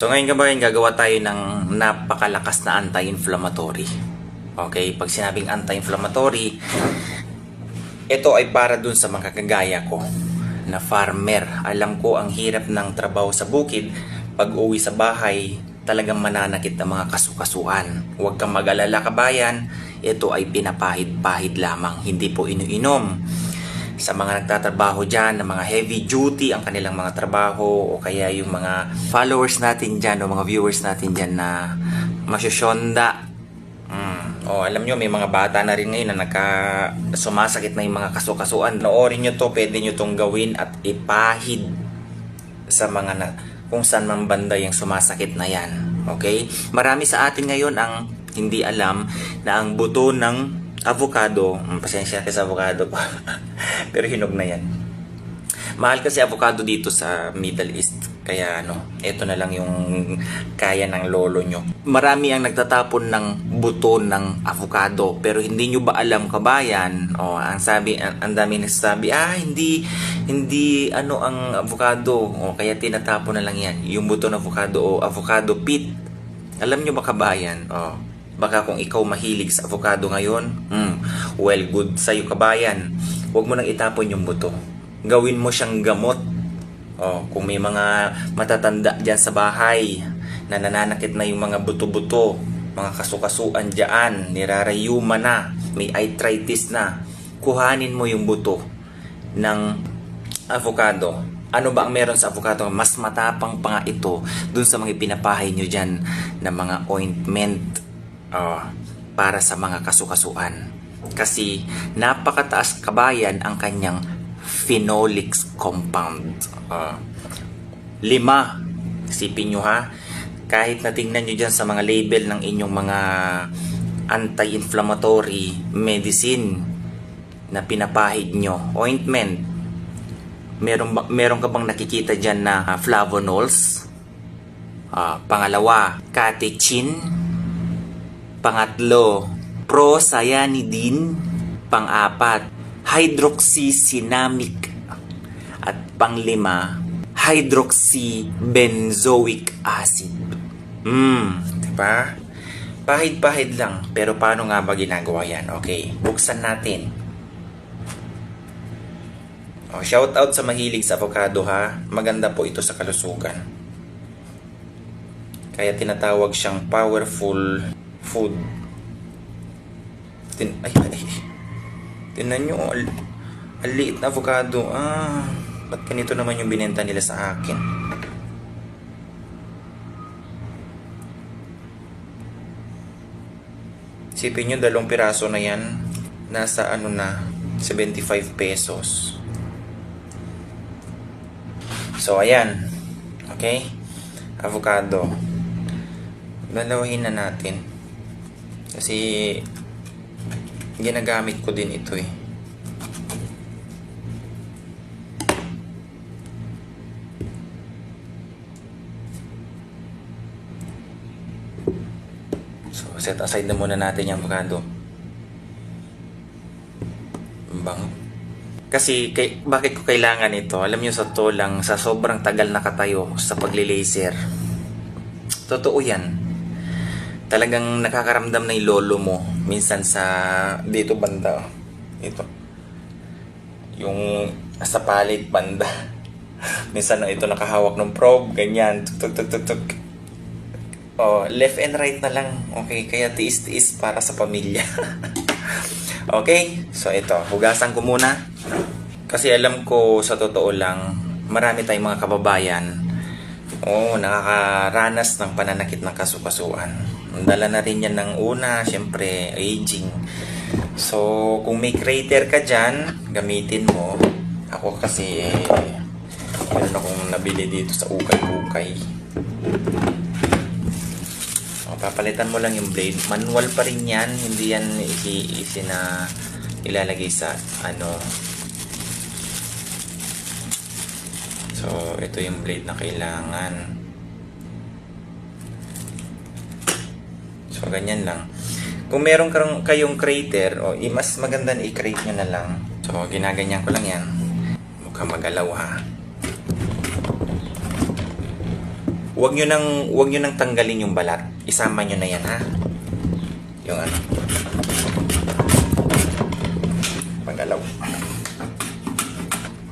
So ngayon kabayan, gagawa tayo ng napakalakas na anti-inflammatory. Okay, pag sinabing anti-inflammatory, ito ay para dun sa mga kagaya ko na farmer. Alam ko ang hirap ng trabaho sa bukid. Pag uwi sa bahay, talagang mananakit ng mga kasukasuan. Huwag kang mag-alala kabayan, ito ay pinapahid-pahid lamang, hindi po inu-inom. Sa mga nagtatrabaho dyan, ng mga heavy duty ang kanilang mga trabaho, o kaya yung mga followers natin dyan, o mga viewers natin dyan na masyusyonda. O alam nyo, may mga bata na rin ngayon na sumasakit na yung mga kasukasuan. Noorin nyo to, pwede nyo tong gawin at ipahid sa mga kung saan mang banda yung sumasakit na yan. Okay? Marami sa atin ngayon ang hindi alam na ang buto ng avocado, pasensya ka sa avocado ko, pero hinog na yan. Mahal kasi avocado dito sa Middle East, kaya eto na lang yung kaya ng lolo nyo. Marami ang nagtatapon ng buto ng avocado, pero hindi nyo ba alam kabayan, ang dami nagsasabi, hindi ang avocado, kaya tinatapon na lang yan, yung buto ng avocado o avocado pit. Alam nyo ba kabayan, baka kung ikaw mahilig sa avocado ngayon, well, good sa'yo kabayan. Huwag mo nang itapon yung buto. Gawin mo siyang gamot. Kung may mga matatanda dyan sa bahay na nananakit na yung mga buto-buto, mga kasukasuan dyan, nirarayuma na, may arthritis na, kuhanin mo yung buto ng avocado. Ano ba ang meron sa avocado? Mas matapang pa nga ito dun sa mga pinapahay nyo dyan na mga ointment para sa mga kasukasuan. Kasi napakataas kabayan ang kanyang phenolics compound. 5. Isipin nyo ha. Kahit na tingnan nyo dyan sa mga label ng inyong mga anti-inflammatory medicine na pinapahid nyo, ointment, meron ka bang nakikita dyan na flavonols? Pangalawa, catechin. Pangatlo, procyanidin. Pang-apat, hydroxycinamic. At pang-lima, hydroxybenzoic acid. Diba? Pahid-pahid lang. Pero paano nga ba ginagawa yan? Okay, buksan natin. Shout out sa mahilig sa avocado ha. Maganda po ito sa kalusugan. Kaya tinatawag siyang powerful food. Tingnan nyo, ang liit na avocado. Ba't ganito naman yung binenta nila sa akin? Isipin nyo, 2 piraso na yan. Nasa 75 pesos. So, ayan. Okay? Avocado. Dalawahin na natin. Kasi ginagamit ko din ito eh. So, set aside na muna natin yung avocado. Bango. Kasi, bakit ko kailangan ito? Alam nyo sa to lang, sa sobrang tagal na katayo sa pagli-laser. Totoo yan. Talagang nakakaramdam na yung lolo mo. Minsan sa dito banda. Ito. Yung sa palit banda. Minsan ito nakahawak ng probe. Ganyan. Tuk. Left and right na lang. Okay. Kaya tiis-tiis para sa pamilya. Okay. So ito. Hugasan ko muna. Kasi alam ko sa totoo lang, marami tayong mga kababayan nakakaranas ng pananakit ng kasukasuan. Dala na rin yan ng una, syempre, aging. So, kung may crater ka dyan, gamitin mo. Ako kasi, meron akong nabili dito sa ukay-ukay. Papalitan mo lang yung blade. Manual pa rin yan. Hindi yan easy na ilalagay sa So, ito yung blade na kailangan. So, ganyan lang. Kung meron kayong crater, mas maganda na i-crate nyo na lang. So, ginaganyan ko lang yan. Huwag kang mag-alaw ha. Huwag nyo nang tanggalin yung balat. Isama nyo na yan, ha? Yung ano. Pagalaw.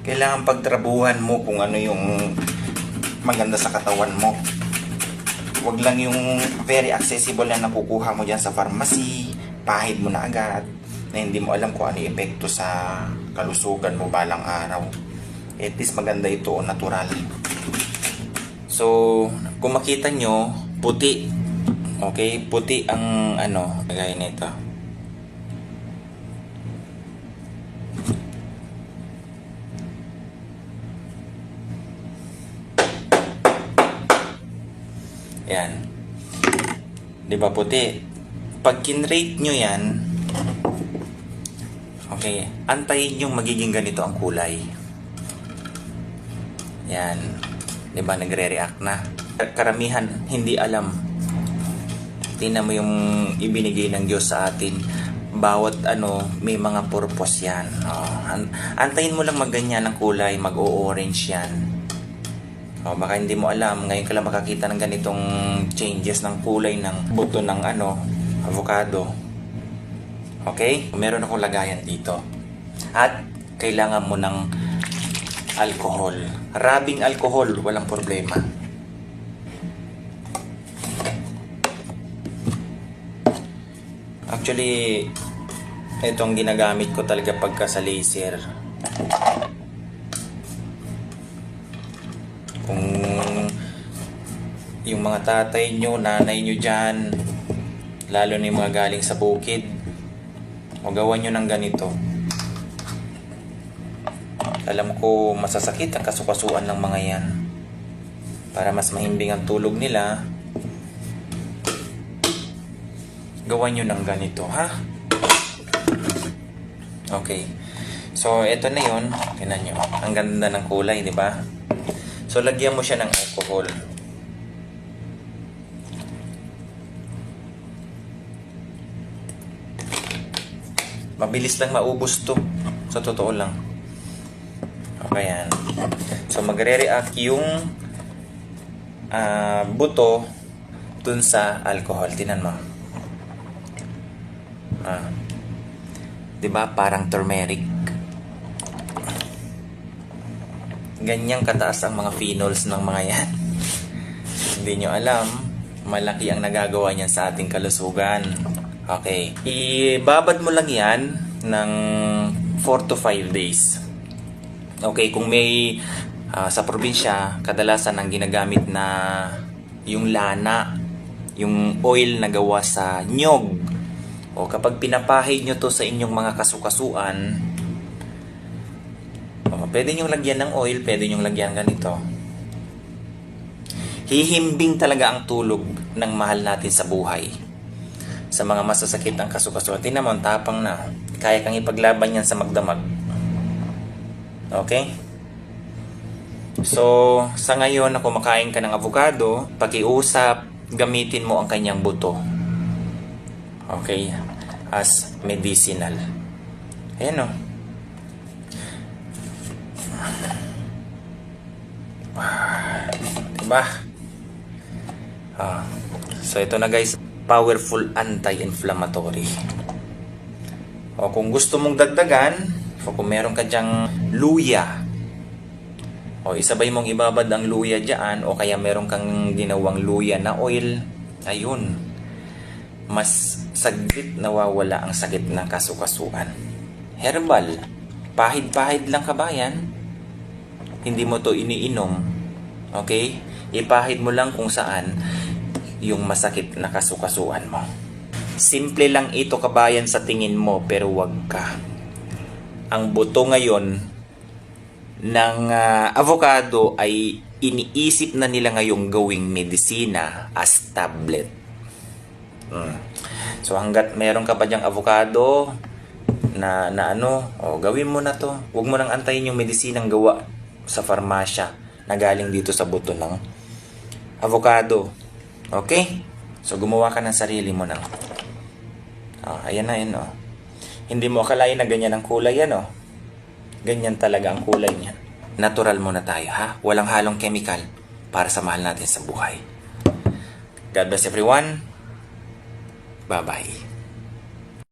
Kailangan pagtrabuhan mo kung ano yung maganda sa katawan mo. Huwag lang yung very accessible na nakukuha mo dyan sa pharmacy. Pahid mo na agad. Na hindi mo alam kung ano yung epekto sa kalusugan mo balang araw. At least maganda ito, natural. So, kung makita nyo, puti. Okay? Puti ang ano, gaya nito. Yan. Di ba puti? Pag kinrate nyo yan, okay, antayin yung magiging ganito ang kulay. Yan. Di ba nagre-react na? Karamihan hindi alam. Tingnan mo yung ibinigay ng Diyos sa atin. Bawat ano, may mga purpose yan. Antayin mo lang magganyan ang kulay, mag-o-orange yan. Baka hindi mo alam, ngayon ka lang makakita ng ganitong changes ng kulay ng buto ng ano, avocado. Okay? Meron akong lagayan dito. At kailangan mo ng alcohol. Rabing alcohol, walang problema. Actually, itong ginagamit ko talaga pagka sa laser. Kung yung mga tatay nyo, nanay nyo dyan, lalo na yung mga galing sa bukid, o gawan nyo ng ganito. Alam ko masasakit ang kasukasuan ng mga yan. Para mas mahimbing ang tulog nila, gawan nyo ng ganito, ha? Okay. So, eto na yun. Tingnan nyo. Ang ganda ng kulay, di ba? So, lagyan mo siya ng alcohol. Mabilis lang maubos to. Sa totoo lang. Okay, yan. So, magre-react yung buto dun sa alcohol. Tingnan mo. Diba? Parang turmeric. Ganyang kataas ang mga phenols ng mga yan. Hindi nyo alam, malaki ang nagagawa niyan sa ating kalusugan. Okay. Ibabad mo lang yan ng 4 to 5 days. Okay, kung may sa probinsya, kadalasan ang ginagamit na yung lana, yung oil na gawa sa nyog. O kapag pinapahid nyo to sa inyong mga kasukasuan, pwede nyong lagyan ng oil, pwede nyong lagyan ganito. Hihimbing talaga ang tulog ng mahal natin sa buhay. Sa mga masasakit ang kasukasuan. Tingnan mo, tapang na. Kaya kang ipaglaban yan sa magdamag. Okay? So, sa ngayon na kumakain ka ng avocado, pakiusap, gamitin mo ang kanyang buto. Okay? As medicinal. Ayan o. Diba? So, ito na guys. Powerful anti-inflammatory. O kung gusto mong dagdagan, o kung meron ka dyang luya, o isabay mong ibabad ang luya dyan, o kaya meron kang ginawang luya na oil, ayun, mas saglit nawawala ang sakit ng kasukasuan. Herbal, pahid-pahid lang kabayan, hindi mo to iniinom, okay? Ipahid mo lang kung saan yung masakit na kasukasuan mo. Simple lang ito kabayan sa tingin mo, pero wag ka. Ang buto ngayon ng avocado ay iniisip na nila ngayong gawing medisina as tablet. So hanggat meron ka pa dyang avocado na ano, gawin mo na to. Huwag mo nang antayin yung medisinang gawa sa farmasya na galing dito sa buto ng avocado. Okay? So gumawa ka ng sarili mo na. Ayan na yun. Hindi mo akalain na ganyan ang kulay yan. Ganyan talaga ang kulay niya. Natural muna tayo, ha? Walang halong chemical. para sa mahal natin sa buhay. God bless everyone. Bye-bye.